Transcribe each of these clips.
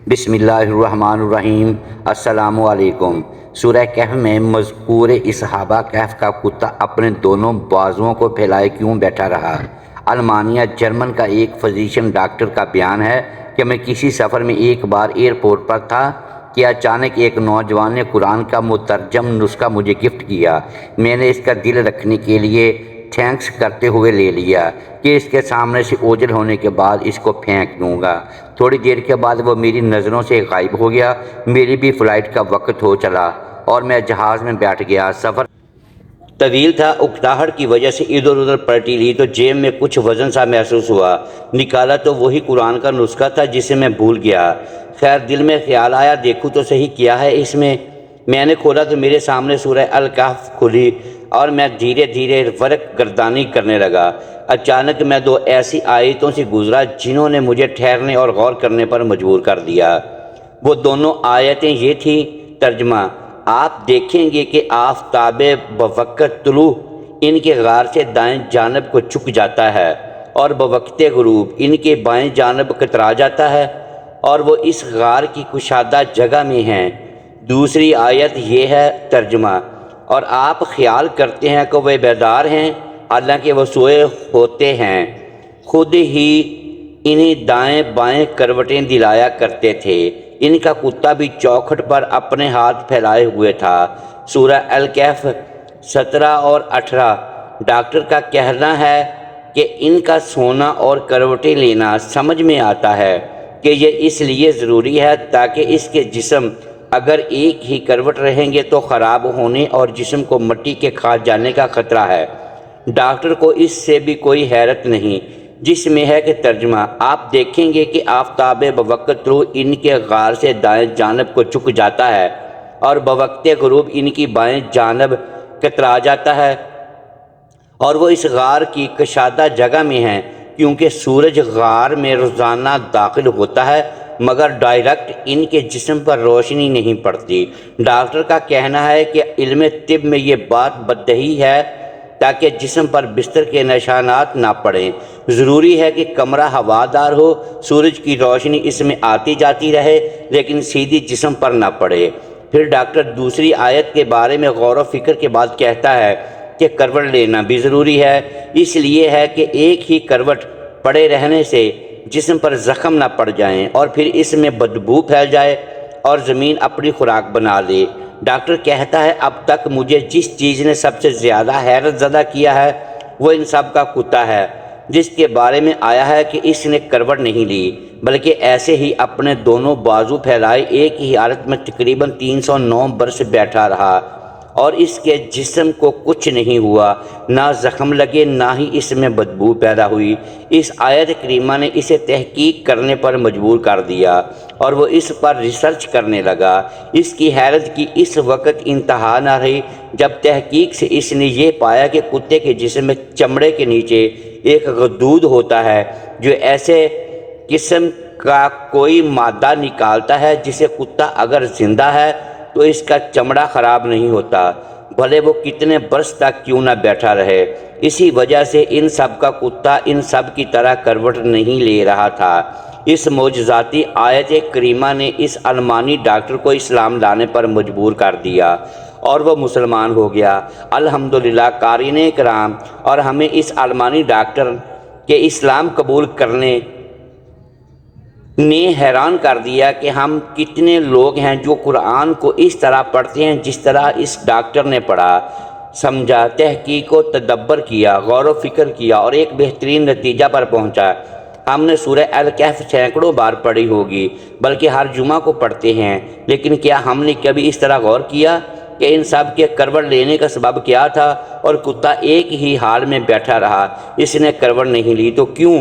بسم اللہ الرحمن الرحیم۔ السلام علیکم۔ سورہ کہف میں مذکور اصحابہ کہف کا کتا اپنے دونوں بازوؤں کو پھیلائے کیوں بیٹھا رہا؟ المانیہ جرمن کا ایک فزیشین ڈاکٹر کا بیان ہے کہ میں کسی سفر میں ایک بار ایئرپورٹ پر تھا کہ اچانک ایک نوجوان نے قرآن کا مترجم نسخہ مجھے گفٹ کیا۔ میں نے اس کا دل رکھنے کے لیے تھینکس کرتے ہوئے لے لیا کہ اس کے سامنے سے اوجھل ہونے کے بعد اس کو پھینک دوں گا۔ تھوڑی دیر کے بعد وہ میری نظروں سے غائب ہو گیا۔ میری بھی فلائٹ کا وقت ہو چلا اور میں جہاز میں بیٹھ گیا۔ سفر طویل تھا۔ اکتاہٹ کی وجہ سے ادھر ادھر پلٹی لی تو جیب میں کچھ وزن سا محسوس ہوا۔ نکالا تو وہی قرآن کا نسخہ تھا جسے میں بھول گیا۔ خیر دل میں خیال آیا دیکھوں تو صحیح کیا ہے اس میں نے کھولا تو میرے سامنے سورہ الکہف کھلی اور میں دھیرے دھیرے ورق گردانی کرنے لگا۔ اچانک میں دو ایسی آیتوں سے گزرا جنہوں نے مجھے ٹھہرنے اور غور کرنے پر مجبور کر دیا۔ وہ دونوں آیتیں یہ تھیں۔ ترجمہ: آپ دیکھیں گے کہ آفتاب بوقت طلوع ان کے غار سے دائیں جانب کو جھک جاتا ہے اور بوقت غروب ان کے بائیں جانب کترا جاتا ہے اور وہ اس غار کی کشادہ جگہ میں ہیں۔ دوسری آیت یہ ہے۔ ترجمہ: اور آپ خیال کرتے ہیں کہ وہ بیدار ہیں حالانکہ وہ سوئے ہوتے ہیں، خود ہی انہیں دائیں بائیں کروٹیں دلایا کرتے تھے۔ ان کا کتا بھی چوکھٹ پر اپنے ہاتھ پھیلائے ہوئے تھا۔ سورہ الکہف 17 اور 18۔ ڈاکٹر کا کہنا ہے کہ ان کا سونا اور کروٹیں لینا سمجھ میں آتا ہے کہ یہ اس لیے ضروری ہے تاکہ اس کے جسم اگر ایک ہی کروٹ رہیں گے تو خراب ہونے اور جسم کو مٹی کے کھا جانے کا خطرہ ہے۔ ڈاکٹر کو اس سے بھی کوئی حیرت نہیں جس میں ہے کہ ترجمہ: آپ دیکھیں گے کہ آفتاب بوقت طلوع ان کے غار سے دائیں جانب کو جھک جاتا ہے اور بوقت غروب ان کی بائیں جانب کترا جاتا ہے اور وہ اس غار کی کشادہ جگہ میں ہیں، کیونکہ سورج غار میں روزانہ داخل ہوتا ہے مگر ڈائریکٹ ان کے جسم پر روشنی نہیں پڑتی۔ ڈاکٹر کا کہنا ہے کہ علم طب میں یہ بات بدیہی ہے تاکہ جسم پر بستر کے نشانات نہ پڑیں۔ ضروری ہے کہ کمرہ ہوادار ہو، سورج کی روشنی اس میں آتی جاتی رہے لیکن سیدھی جسم پر نہ پڑے۔ پھر ڈاکٹر دوسری آیت کے بارے میں غور و فکر کے بعد کہتا ہے کہ کروٹ لینا بھی ضروری ہے، اس لیے ہے کہ ایک ہی کروٹ پڑے رہنے سے جسم پر زخم نہ پڑ جائیں اور پھر اس میں بدبو پھیل جائے اور زمین اپنی خوراک بنا لے۔ ڈاکٹر کہتا ہے اب تک مجھے جس چیز نے سب سے زیادہ حیرت زدہ کیا ہے وہ ان سب کا کتا ہے، جس کے بارے میں آیا ہے کہ اس نے کروٹ نہیں لی بلکہ ایسے ہی اپنے دونوں بازو پھیلائے ایک ہی حالت میں تقریباً 309 برس بیٹھا رہا اور اس کے جسم کو کچھ نہیں ہوا، نہ زخم لگے نہ ہی اس میں بدبو پیدا ہوئی۔ اس آیت کریمہ نے اسے تحقیق کرنے پر مجبور کر دیا اور وہ اس پر ریسرچ کرنے لگا۔ اس کی حیرت کی اس وقت انتہا نہ رہی جب تحقیق سے اس نے یہ پایا کہ کتے کے جسم میں چمڑے کے نیچے ایک غدود ہوتا ہے جو ایسے قسم کا کوئی مادہ نکالتا ہے جسے کتا اگر زندہ ہے تو اس کا چمڑا خراب نہیں ہوتا، بھلے وہ کتنے برس تک کیوں نہ بیٹھا رہے۔ اسی وجہ سے ان سب کا کتا ان سب کی طرح کروٹ نہیں لے رہا تھا۔ اس معجزاتی آیت کریمہ نے اس المانی ڈاکٹر کو اسلام لانے پر مجبور کر دیا اور وہ مسلمان ہو گیا۔ الحمدللہ قارئین کرام، اور ہمیں اس المانی ڈاکٹر کے اسلام قبول کرنے نے حیران کر دیا کہ ہم کتنے لوگ ہیں جو قرآن کو اس طرح پڑھتے ہیں جس طرح اس ڈاکٹر نے پڑھا، سمجھا، تحقیق و تدبر کیا، غور و فکر کیا اور ایک بہترین نتیجہ پر پہنچا۔ ہم نے سورہ الکہف سینکڑوں بار پڑھی ہوگی بلکہ ہر جمعہ کو پڑھتے ہیں، لیکن کیا ہم نے کبھی اس طرح غور کیا کہ ان سب کے کروٹ لینے کا سبب کیا تھا؟ اور کتا ایک ہی حال میں بیٹھا رہا، اس نے کروٹ نہیں لی تو کیوں؟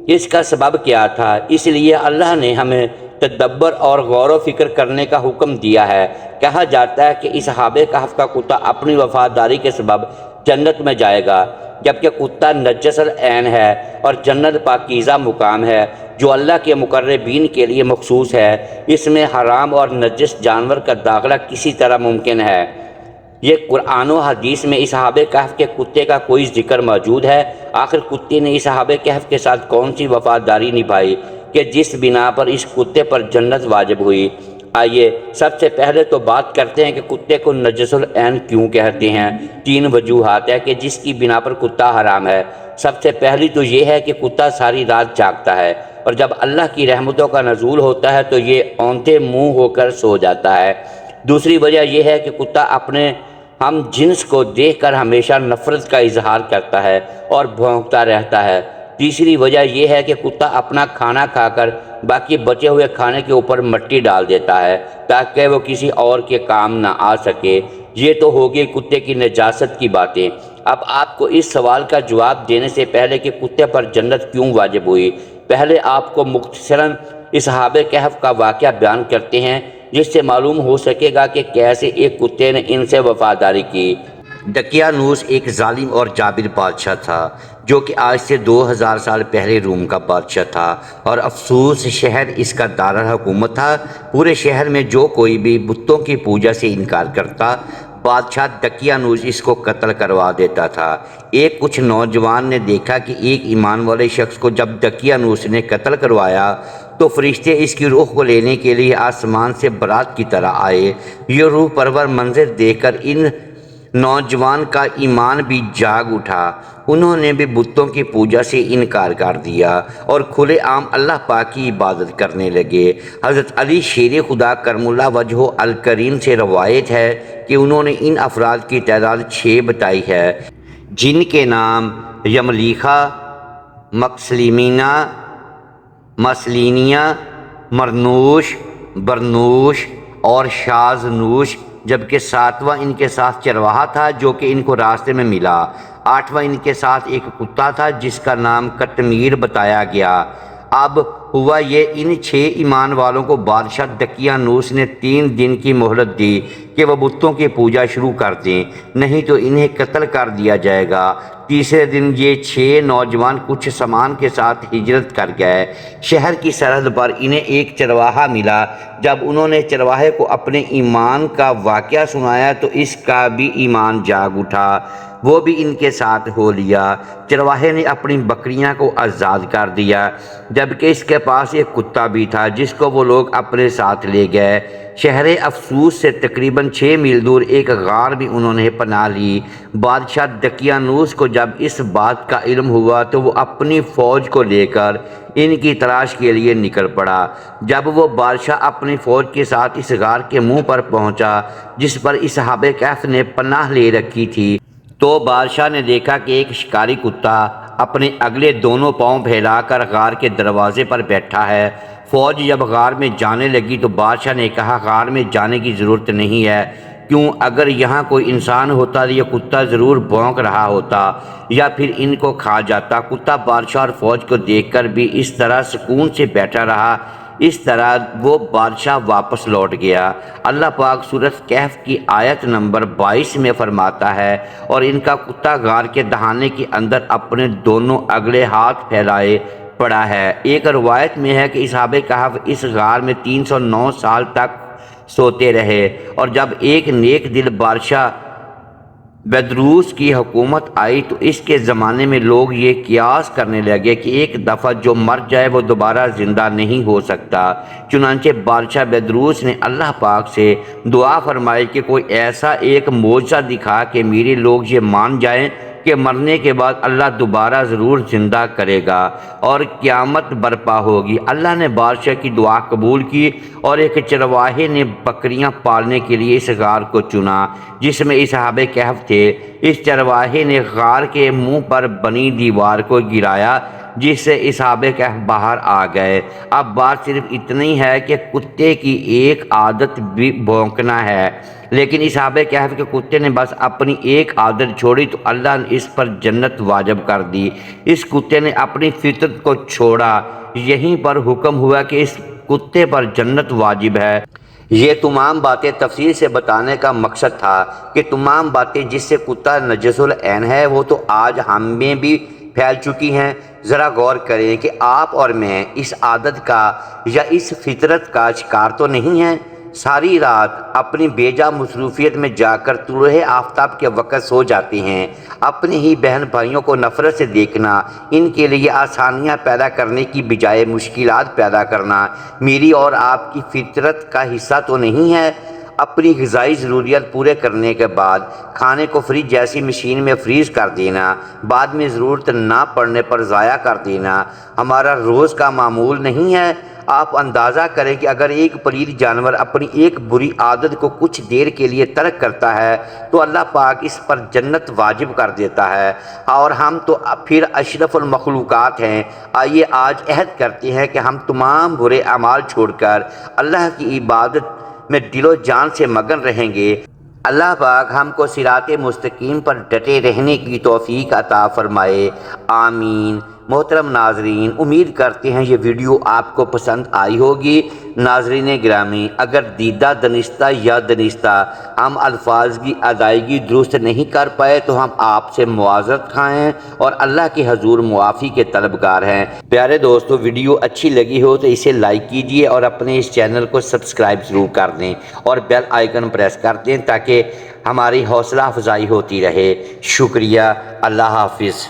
اس کا سبب کیا تھا؟ اس لیے اللہ نے ہمیں تدبر اور غور و فکر کرنے کا حکم دیا ہے۔ کہا جاتا ہے کہ اصحاب کہف کا کتا اپنی وفاداری کے سبب جنت میں جائے گا، جبکہ کتا نجس العین ہے اور جنت پاکیزہ مقام ہے جو اللہ کے مقربین کے لیے مخصوص ہے۔ اس میں حرام اور نجس جانور کا داخلہ کسی طرح ممکن ہے۔ یہ قرآن و حدیث میں اصحاب کہف کے کتے کا کوئی ذکر موجود ہے؟ آخر کتے نے اصحاب کہف کے ساتھ کون سی وفاداری نبھائی؟ کہ جس بنا پر اس کتے پر جنت واجب ہوئی۔ آئیے سب سے پہلے تو بات کرتے ہیں کہ کتے کو نجس العین کیوں کہتے ہیں۔ 3 وجوہات ہے کہ جس کی بنا پر کتا حرام ہے۔ سب سے پہلی تو یہ ہے کہ کتا ساری رات جاگتا ہے، اور جب اللہ کی رحمتوں کا نزول ہوتا ہے تو یہ اونتے منہ ہو کر سو جاتا ہے۔ دوسری وجہ یہ ہے کہ کتا اپنے ہم جنس کو دیکھ کر ہمیشہ نفرت کا اظہار کرتا ہے اور بھونکتا رہتا ہے۔ تیسری وجہ یہ ہے کہ کتا اپنا کھانا کھا کر باقی بچے ہوئے کھانے کے اوپر مٹی ڈال دیتا ہے تاکہ وہ کسی اور کے کام نہ آ سکے۔ یہ تو ہوگی کتے کی نجاست کی باتیں۔ اب آپ کو اس سوال کا جواب دینے سے پہلے کہ کتے پر جنت کیوں واجب ہوئی، پہلے آپ کو مختصراً اصحاب کہف کا واقعہ بیان کرتے ہیں، جس سے معلوم ہو سکے گا کہ کیسے ایک کتے نے ان سے وفاداری کی۔ دقیانوس ایک ظالم اور جابر بادشاہ تھا جو کہ آج سے 2000 سال پہلے روم کا بادشاہ تھا، اور افسوس شہر اس کا دارالحکومت تھا۔ پورے شہر میں جو کوئی بھی بتوں کی پوجا سے انکار کرتا، بادشاہ دقیانوس اس کو قتل کروا دیتا تھا۔ ایک کچھ نوجوان نے دیکھا کہ ایک ایمان والے شخص کو جب دقیانوس نے قتل کروایا تو فرشتے اس کی روح کو لینے کے لیے آسمان سے برات کی طرح آئے۔ یہ روح پرور منظر دیکھ کر ان نوجوان کا ایمان بھی جاگ اٹھا۔ انہوں نے بھی بتوں کی پوجا سے انکار کر دیا اور کھلے عام اللہ پاک کی عبادت کرنے لگے۔ حضرت علی شیر خدا کرم اللہ وجہہ الکریم سے روایت ہے کہ انہوں نے ان افراد کی تعداد 6 بتائی ہے، جن کے نام یملیخہ، مکسلیمینہ، مسلینیہ، مرنوش، برنوش اور شازنوش، جبکہ 7واں ان کے ساتھ چرواہا تھا جو کہ ان کو راستے میں ملا۔ 8واں ان کے ساتھ ایک کتا تھا جس کا نام قطمیر بتایا گیا۔ اب ہوا یہ، ان 6 ایمان والوں کو بادشاہ دقیانوس نے 3 دن کی مہلت دی کہ وہ بتوں کی پوجا شروع کر دیں، نہیں تو انہیں قتل کر دیا جائے گا۔ تیسرے دن یہ 6 نوجوان کچھ سامان کے ساتھ ہجرت کر گئے۔ شہر کی سرحد پر انہیں ایک چرواہا ملا۔ جب انہوں نے چرواہے کو اپنے ایمان کا واقعہ سنایا تو اس کا بھی ایمان جاگ اٹھا، وہ بھی ان کے ساتھ ہو لیا۔ چرواہے نے اپنی بکریاں کو آزاد کر دیا، جبکہ اس کے پاس ایک کتا بھی تھا جس کو وہ لوگ اپنے ساتھ لے گئے۔ شہر افسوس سے تقریباً 6 میل دور ایک غار بھی انہوں نے پناہ لی۔ بادشاہ دقیانوس کو جب اس بات کا علم ہوا تو وہ اپنی فوج کو لے کر ان کی تلاش کے لیے نکل پڑا۔ جب وہ بادشاہ اپنی فوج کے ساتھ اس غار کے منہ پر پہنچا جس پر اصحاب کہف نے پناہ لے رکھی تھی، تو بادشاہ نے دیکھا کہ ایک شکاری کتا اپنے اگلے دونوں پاؤں پھیلا کر غار کے دروازے پر بیٹھا ہے۔ فوج جب غار میں جانے لگی تو بادشاہ نے کہا غار میں جانے کی ضرورت نہیں ہے، کیوں اگر یہاں کوئی انسان ہوتا تو یہ کتا ضرور بھونک رہا ہوتا یا پھر ان کو کھا جاتا۔ کتا بادشاہ اور فوج کو دیکھ کر بھی اس طرح سکون سے بیٹھا رہا۔ اس طرح وہ بادشاہ واپس لوٹ گیا۔ اللہ پاک سورۃ کہف کی آیت نمبر 22 میں فرماتا ہے، اور ان کا کتا غار کے دہانے کے اندر اپنے دونوں اگلے ہاتھ پھیلائے پڑا ہے۔ ایک روایت میں ہے کہ اصحاب کہف اس غار میں 309 سال تک سوتے رہے، اور جب ایک نیک دل بادشاہ بیدروس کی حکومت آئی تو اس کے زمانے میں لوگ یہ قیاس کرنے لگے کہ ایک دفعہ جو مر جائے وہ دوبارہ زندہ نہیں ہو سکتا۔ چنانچہ بادشاہ بیدروس نے اللہ پاک سے دعا فرمائی کہ کوئی ایسا ایک معجزہ دکھا کہ میرے لوگ یہ مان جائیں کہ مرنے کے بعد اللہ دوبارہ ضرور زندہ کرے گا اور قیامت برپا ہوگی۔ اللہ نے بادشاہ کی دعا قبول کی، اور ایک چرواہے نے بکریاں پالنے کے لیے اس غار کو چنا جس میں اصحاب کہف تھے۔ اس چرواہے نے غار کے منہ پر بنی دیوار کو گرایا جس سے اصحاب کہف باہر آ گئے۔ اب بات صرف اتنی ہے کہ کتے کی ایک عادت بھی بھونکنا ہے، لیکن اصحاب کہف کے کتے نے بس اپنی ایک عادت چھوڑی تو اللہ نے اس پر جنت واجب کر دی۔ اس کتے نے اپنی فطرت کو چھوڑا، یہیں پر حکم ہوا کہ اس کتے پر جنت واجب ہے۔ یہ تمام باتیں تفصیل سے بتانے کا مقصد تھا کہ تمام باتیں جس سے کتا نجس العین ہے وہ تو آج ہم میں بھی پھیل چکی ہیں۔ ذرا غور کریں کہ آپ اور میں اس عادت کا یا اس فطرت کا شکار تو نہیں ہیں۔ ساری رات اپنی بیجا مصروفیت میں جا کر طلوع آفتاب کے وقت سو جاتے ہیں۔ اپنے ہی بہن بھائیوں کو نفرت سے دیکھنا، ان کے لیے آسانیاں پیدا کرنے کی بجائے مشکلات پیدا کرنا میری اور آپ کی فطرت کا حصہ تو نہیں ہے؟ اپنی غذائی ضروریات پورے کرنے کے بعد کھانے کو فریج جیسی مشین میں فریز کر دینا، بعد میں ضرورت نہ پڑنے پر ضائع کر دینا ہمارا روز کا معمول نہیں ہے؟ آپ اندازہ کریں کہ اگر ایک پلید جانور اپنی ایک بری عادت کو کچھ دیر کے لیے ترک کرتا ہے تو اللہ پاک اس پر جنت واجب کر دیتا ہے، اور ہم تو پھر اشرف المخلوقات ہیں۔ آئیے آج عہد کرتے ہیں کہ ہم تمام برے اعمال چھوڑ کر اللہ کی عبادت میں دل و جان سے مگن رہیں گے۔ اللہ پاک ہم کو صراط مستقیم پر ڈٹے رہنے کی توفیق عطا فرمائے، آمین۔ محترم ناظرین، امید کرتے ہیں یہ ویڈیو آپ کو پسند آئی ہوگی۔ ناظرین گرامی، اگر دیدہ دانستہ یا دانستہ ہم الفاظ کی ادائیگی درست نہیں کر پائے تو ہم آپ سے معذرت خواہ ہیں اور اللہ کے حضور معافی کے طلبگار ہیں۔ پیارے دوستو، ویڈیو اچھی لگی ہو تو اسے لائک کیجئے اور اپنے اس چینل کو سبسکرائب ضرور کر دیں اور بیل آئیکن پریس کر دیں تاکہ ہماری حوصلہ افزائی ہوتی رہے۔ شکریہ، اللہ حافظ۔